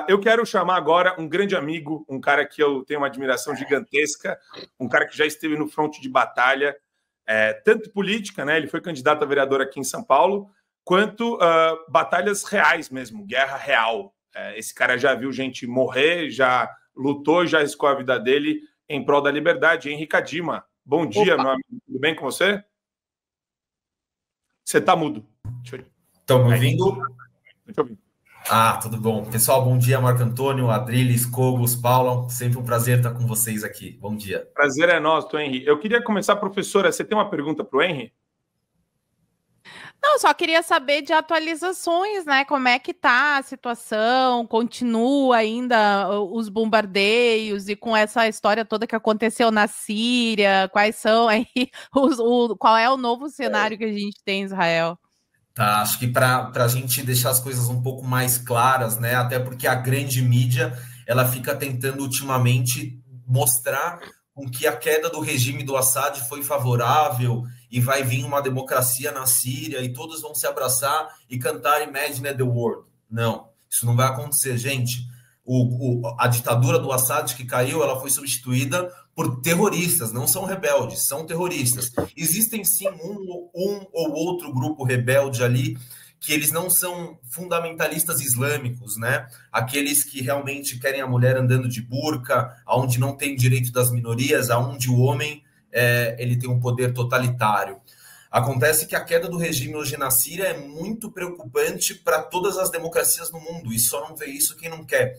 Eu quero chamar agora um grande amigo, um cara que eu tenho uma admiração gigantesca, um cara que já esteve no fronte de batalha, tanto política, né? Ele foi candidato a vereador aqui em São Paulo, quanto batalhas reais mesmo, guerra real. Esse cara já viu gente morrer, já lutou, já arriscou a vida dele em prol da liberdade. Henri Kadima, bom dia, Opa. meu amigo. Tudo bem com você? Você está mudo. Estão me ouvindo? Deixa eu ouvir. Tudo bom. Pessoal, bom dia, Marco Antônio, Adriles, Cogos, Paula. Sempre um prazer estar com vocês aqui. Bom dia. Prazer é nosso, Henri. Eu queria começar, professora, você tem uma pergunta para o Henri? Não, só queria saber de atualizações, né? Como é que tá a situação? Continua ainda os bombardeios e com essa história toda que aconteceu na Síria? Quais são aí qual é o novo cenário que a gente tem em Israel? Tá, acho que para a gente deixar as coisas um pouco mais claras, né? Até porque a grande mídia ela fica tentando ultimamente mostrar com que a queda do regime do Assad foi favorável e vai vir uma democracia na Síria e todos vão se abraçar e cantar Imagine the World. Não, isso não vai acontecer, gente. A ditadura do Assad que caiu, ela foi substituída por terroristas, não são rebeldes, são terroristas. Existem sim um ou outro grupo rebelde ali que eles não são fundamentalistas islâmicos, né? Aqueles que realmente querem a mulher andando de burca, aonde não tem direito das minorias, aonde o homem ele tem um poder totalitário. Acontece que a queda do regime hoje na Síria é muito preocupante para todas as democracias no mundo, e só não vê isso quem não quer.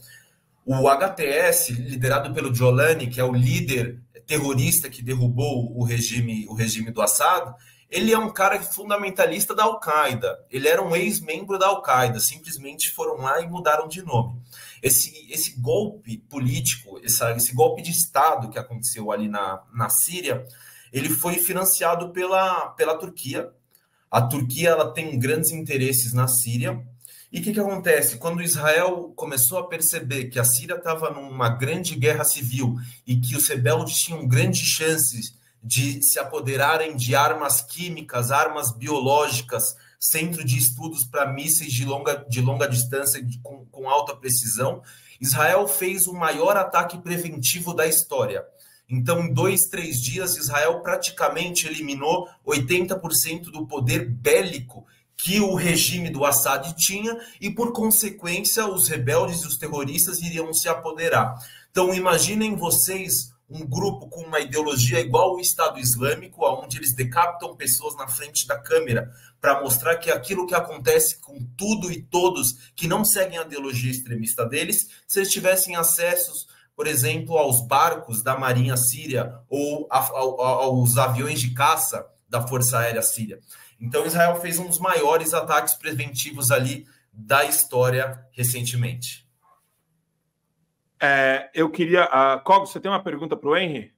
O HTS, liderado pelo Jolani, que é o líder terrorista que derrubou o regime do Assad, ele é um cara fundamentalista da Al-Qaeda. Ele era um ex-membro da Al-Qaeda, simplesmente foram lá e mudaram de nome. Esse golpe político, esse golpe de Estado que aconteceu ali na Síria, ele foi financiado pela Turquia. A Turquia ela tem grandes interesses na Síria. E o que acontece? Quando Israel começou a perceber que a Síria estava numa grande guerra civil e que os rebeldes tinham grandes chances de se apoderarem de armas químicas, armas biológicas, centro de estudos para mísseis de longa distância com alta precisão, Israel fez o maior ataque preventivo da história. Então, em 2, 3 dias, Israel praticamente eliminou 80% do poder bélico que o regime do Assad tinha e, por consequência, os rebeldes e os terroristas iriam se apoderar. Então, imaginem vocês um grupo com uma ideologia igual ao Estado Islâmico, onde eles decapitam pessoas na frente da câmera para mostrar que aquilo que acontece com tudo e todos que não seguem a ideologia extremista deles, se eles tivessem acessos, por exemplo, aos barcos da Marinha Síria ou aos aviões de caça da Força Aérea Síria. Então, Israel fez um dos maiores ataques preventivos ali da história recentemente. Eu queria... Cogo, você tem uma pergunta para o Henri?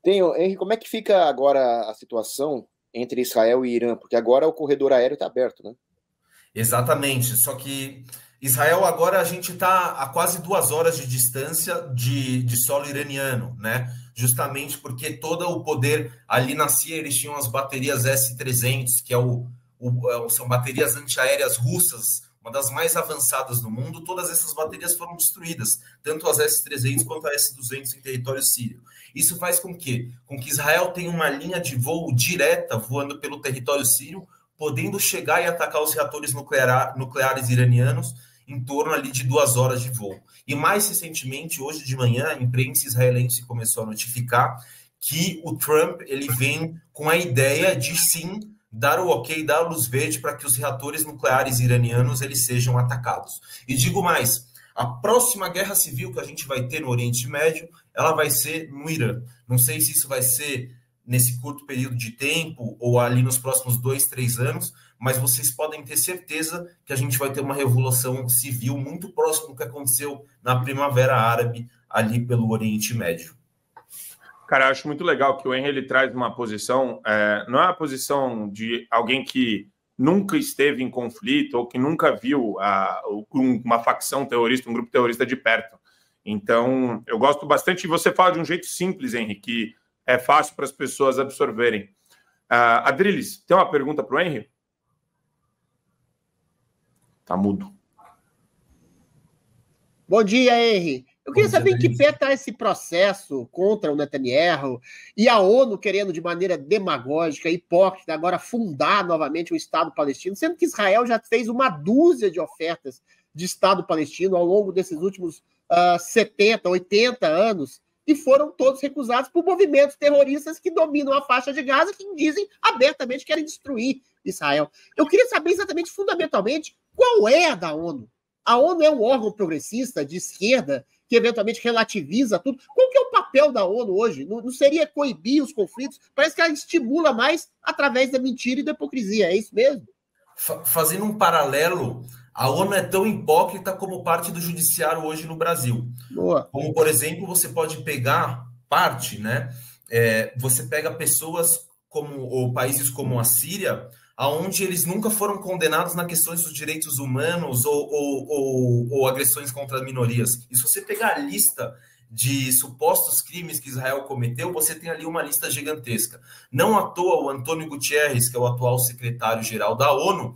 Tenho. Henri, como é que fica agora a situação entre Israel e Irã? Porque agora o corredor aéreo está aberto, né? Exatamente. Só que Israel agora a gente está a quase 2 horas de distância de solo iraniano, né? Justamente porque todo o poder ali na Síria, eles tinham as baterias S-300, que são baterias antiaéreas russas, uma das mais avançadas do mundo. Todas essas baterias foram destruídas, tanto as S-300 quanto a S-200 em território sírio. Isso faz com que Israel tenha uma linha de voo direta voando pelo território sírio, podendo chegar e atacar os reatores nucleares iranianos em torno ali de 2 horas de voo. E mais recentemente, hoje de manhã, a imprensa israelense começou a notificar que o Trump ele vem com a ideia de sim dar o ok, dar a luz verde para que os reatores nucleares iranianos eles sejam atacados. E digo mais, a próxima guerra civil que a gente vai ter no Oriente Médio, ela vai ser no Irã. Não sei se isso vai ser nesse curto período de tempo ou ali nos próximos 2, 3 anos, mas vocês podem ter certeza que a gente vai ter uma revolução civil muito próxima do que aconteceu na Primavera Árabe ali pelo Oriente Médio. Cara, eu acho muito legal que o Henri ele traz uma posição, não é a posição de alguém que nunca esteve em conflito ou que nunca viu uma facção terrorista, um grupo terrorista de perto. Então, eu gosto bastante, e você fala de um jeito simples, Henri, que é fácil para as pessoas absorverem. Adriles, tem uma pergunta para o Henri? Tá mudo. Bom dia, Henry. Eu queria saber em que Denise. pé está esse processo contra o Netanyahu e a ONU querendo, de maneira demagógica, hipócrita, agora fundar novamente o Estado palestino, sendo que Israel já fez uma dúzia de ofertas de Estado palestino ao longo desses últimos 70, 80 anos, e foram todos recusados por movimentos terroristas que dominam a faixa de Gaza, que dizem abertamente que querem destruir Israel. Eu queria saber exatamente, fundamentalmente, qual é a da ONU? A ONU é um órgão progressista de esquerda que eventualmente relativiza tudo. Qual que é o papel da ONU hoje? Não seria coibir os conflitos? Parece que ela estimula mais através da mentira e da hipocrisia. É isso mesmo? Fazendo um paralelo, a ONU é tão hipócrita como parte do judiciário hoje no Brasil. Boa. Como, por exemplo, você pode pegar parte, né? Você pega pessoas ou países como a Síria, onde eles nunca foram condenados na questões dos direitos humanos ou agressões contra minorias. E se você pegar a lista de supostos crimes que Israel cometeu, você tem ali uma lista gigantesca. Não à toa, o Antônio Guterres, que é o atual secretário-geral da ONU,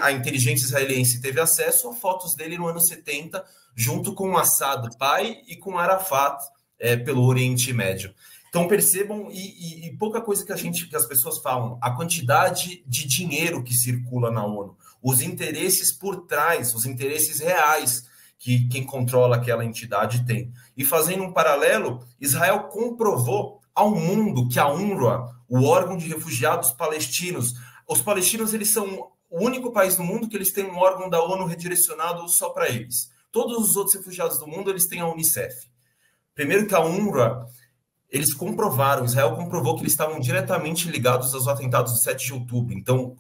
a inteligência israelense teve acesso a fotos dele no ano 70, junto com Assad, pai, e com Arafat, pelo Oriente Médio. Então percebam, e pouca coisa que as pessoas falam, a quantidade de dinheiro que circula na ONU, os interesses por trás, os interesses reais que quem controla aquela entidade tem. E fazendo um paralelo, Israel comprovou ao mundo que a UNRWA, o órgão de refugiados palestinos, os palestinos eles são o único país no mundo que eles têm um órgão da ONU redirecionado só para eles. Todos os outros refugiados do mundo eles têm a Unicef. Primeiro que a UNRWA, Israel comprovou que eles estavam diretamente ligados aos atentados do 7 de outubro. Então,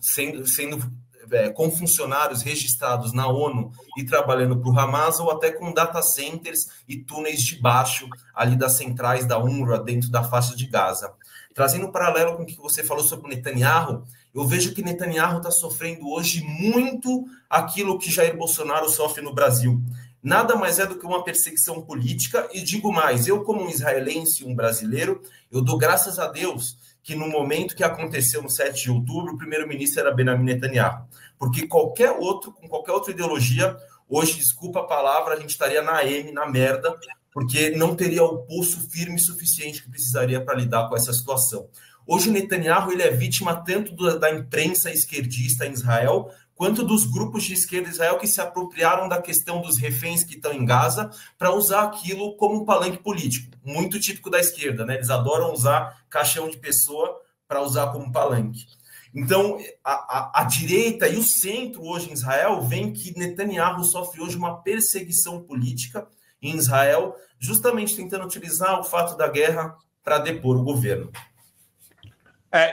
com funcionários registrados na ONU e trabalhando para o Hamas, ou até com data centers e túneis de baixo ali das centrais da UNRWA dentro da faixa de Gaza. Trazendo um paralelo com o que você falou sobre o Netanyahu, eu vejo que Netanyahu está sofrendo hoje muito aquilo que Jair Bolsonaro sofre no Brasil. Nada mais é do que uma perseguição política, e digo mais, eu como um israelense, um brasileiro, eu dou graças a Deus que no momento que aconteceu no 7 de outubro, o primeiro-ministro era Benjamin Netanyahu, porque com qualquer outra ideologia, hoje, desculpa a palavra, a gente estaria na merda, porque não teria o pulso firme suficiente que precisaria para lidar com essa situação. Hoje o Netanyahu ele é vítima tanto da imprensa esquerdista em Israel, quanto dos grupos de esquerda em Israel que se apropriaram da questão dos reféns que estão em Gaza para usar aquilo como um palanque político. Muito típico da esquerda, né? Eles adoram usar caixão de pessoa para usar como palanque. Então, a direita e o centro hoje em Israel veem que Netanyahu sofre hoje uma perseguição política em Israel, justamente tentando utilizar o fato da guerra para depor o governo.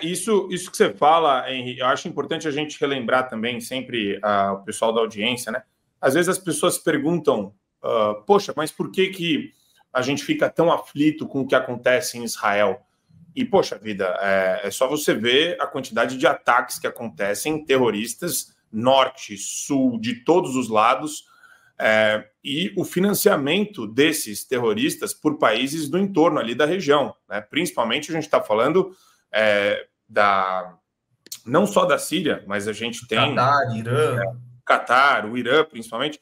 Isso que você fala, Henry, eu acho importante a gente relembrar também sempre o pessoal da audiência, né? Às vezes as pessoas perguntam, poxa, mas por que a gente fica tão aflito com o que acontece em Israel? E, poxa vida, é só você ver a quantidade de ataques que acontecem, terroristas, norte, sul, de todos os lados, e o financiamento desses terroristas por países do entorno ali da região, né? Principalmente a gente está falando não só da Síria, mas a gente tem Catar, o Irã, principalmente.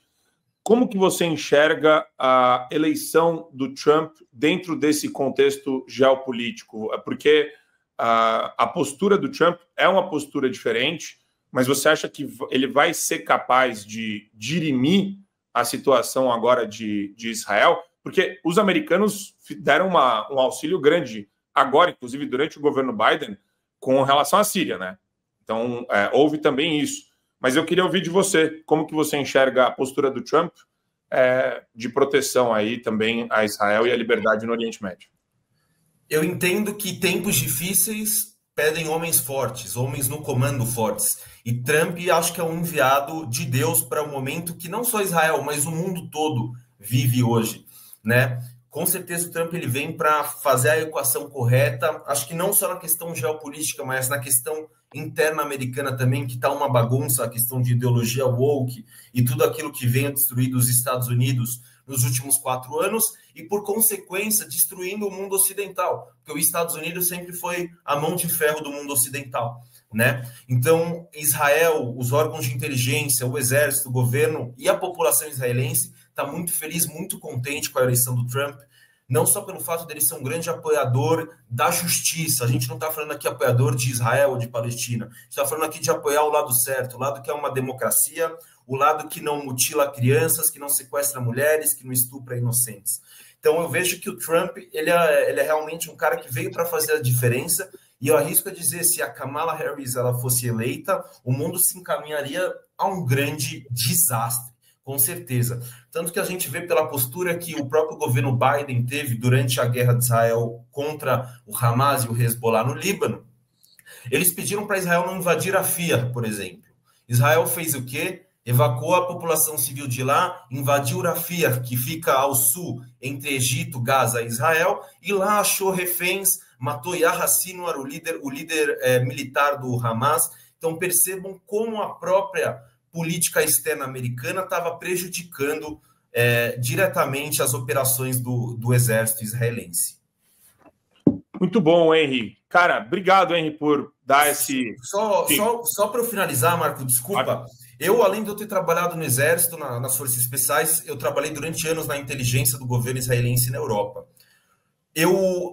Como que você enxerga a eleição do Trump dentro desse contexto geopolítico? Porque a postura do Trump é uma postura diferente, mas você acha que ele vai ser capaz de dirimir a situação agora de Israel? Porque os americanos deram um auxílio grande agora, inclusive durante o governo Biden, com relação à Síria, né? Então, houve também isso. Mas eu queria ouvir de você, como que você enxerga a postura do Trump de proteção aí também a Israel e a liberdade no Oriente Médio? Eu entendo que tempos difíceis pedem homens fortes, homens no comando fortes. E Trump acho que é um enviado de Deus para o momento que não só Israel, mas o mundo todo vive hoje, né? Com certeza o Trump ele vem para fazer a equação correta, acho que não só na questão geopolítica, mas na questão interna americana também, que está uma bagunça, a questão de ideologia woke e tudo aquilo que vem a destruir os Estados Unidos nos últimos 4 anos e, por consequência, destruindo o mundo ocidental, porque os Estados Unidos sempre foi a mão de ferro do mundo ocidental, né? Então, Israel, os órgãos de inteligência, o exército, o governo e a população israelense está muito feliz, muito contente com a eleição do Trump, não só pelo fato dele ser um grande apoiador da justiça. A gente não está falando aqui apoiador de Israel ou de Palestina. A gente está falando aqui de apoiar o lado certo, o lado que é uma democracia, o lado que não mutila crianças, que não sequestra mulheres, que não estupra inocentes. Então eu vejo que o Trump ele é realmente um cara que veio para fazer a diferença, e eu arrisco a dizer, se a Kamala Harris ela fosse eleita, o mundo se encaminharia a um grande desastre, com certeza. Tanto que a gente vê pela postura que o próprio governo Biden teve durante a guerra de Israel contra o Hamas e o Hezbollah no Líbano. Eles pediram para Israel não invadir a Rafah, por exemplo. Israel fez o quê? Evacuou a população civil de lá, invadiu Rafah, que fica ao sul, entre Egito, Gaza e Israel, e lá achou reféns, matou Yahya Sinwar, o líder militar do Hamas. Então percebam como a própria política externa americana estava prejudicando diretamente as operações do exército israelense. Muito bom, Henry. Cara, obrigado, Henry, por dar esse... Só para eu finalizar, Marco, desculpa. Eu, além de eu ter trabalhado no Exército, nas Forças Especiais, eu trabalhei durante anos na inteligência do governo israelense na Europa.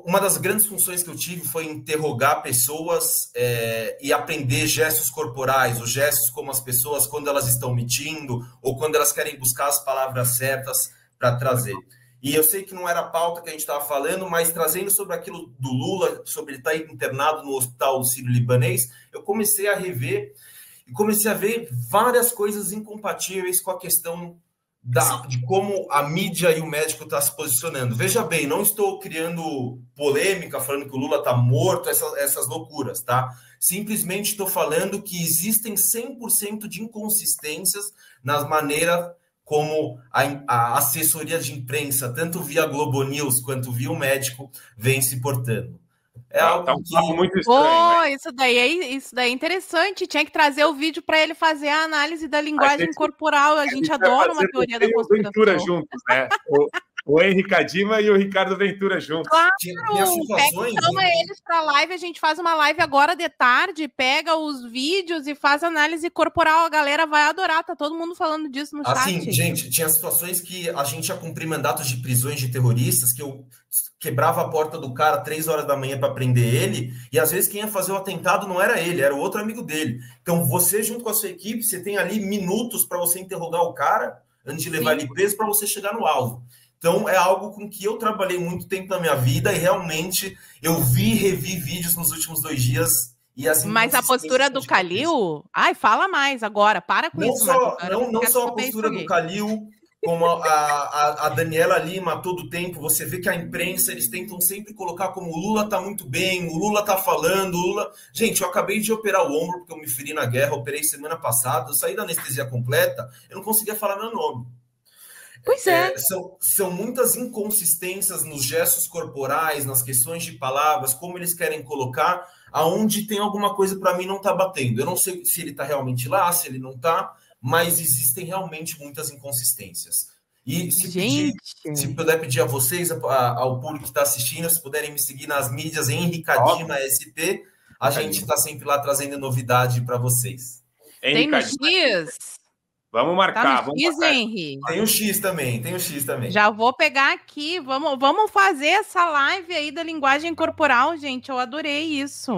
Uma das grandes funções que eu tive foi interrogar pessoas e aprender gestos corporais, os gestos como as pessoas, quando elas estão mentindo ou quando elas querem buscar as palavras certas para trazer. E eu sei que não era a pauta que a gente estava falando, mas trazendo sobre aquilo do Lula, sobre ele estar internado no hospital sírio-libanês, eu comecei a rever e comecei a ver várias coisas incompatíveis com a questão de como a mídia e o médico estão se posicionando. Veja bem, não estou criando polêmica, falando que o Lula está morto, essas loucuras, tá? Simplesmente estou falando que existem 100% de inconsistências nas maneiras como a assessoria de imprensa, tanto via Globo News quanto via o médico, vem se portando. Tá um papo muito estranho, né? Isso daí é interessante. Tinha que trazer o vídeo para ele fazer a análise da linguagem corporal. A gente adora uma teoria da conspiração. Ventura juntos, né? O Henry Kadima e o Ricardo Ventura juntos. Claro! Chama eles para live. A gente faz uma live agora de tarde, pega os vídeos e faz análise corporal. A galera vai adorar. Tá todo mundo falando disso no chat. Assim, gente, tinha situações que a gente ia cumprir mandatos de prisões de terroristas, que eu quebrava a porta do cara 3 horas da manhã para prender ele, e às vezes quem ia fazer o atentado não era ele, era o outro amigo dele. Então você, junto com a sua equipe, você tem ali minutos para você interrogar o cara, antes de levar ele preso, para você chegar no alvo. Então é algo com que eu trabalhei muito tempo na minha vida, e realmente eu vi e revi vídeos nos últimos 2 dias. Mas a postura do Khalil... Ai, fala mais agora, para com isso. Não só a postura do Khalil, como a Daniela Lima, a todo tempo, você vê que a imprensa, eles tentam sempre colocar como o Lula tá muito bem, o Lula tá falando, o Lula... Gente, eu acabei de operar o ombro, porque eu me feri na guerra, operei semana passada, eu saí da anestesia completa, eu não conseguia falar meu nome. Pois é. São muitas inconsistências nos gestos corporais, nas questões de palavras, como eles querem colocar, aonde tem alguma coisa para mim não tá batendo. Eu não sei se ele tá realmente lá, se ele não tá, mas existem realmente muitas inconsistências. E se puder pedir a vocês, ao público que está assistindo, se puderem me seguir nas mídias, Henry Kadima SP, a gente está sempre lá trazendo novidade para vocês. Tem no X? Vamos marcar. Tá no X, Henry? Tem o X também, Já vou pegar aqui, vamos fazer essa live aí da linguagem corporal, gente. Eu adorei isso.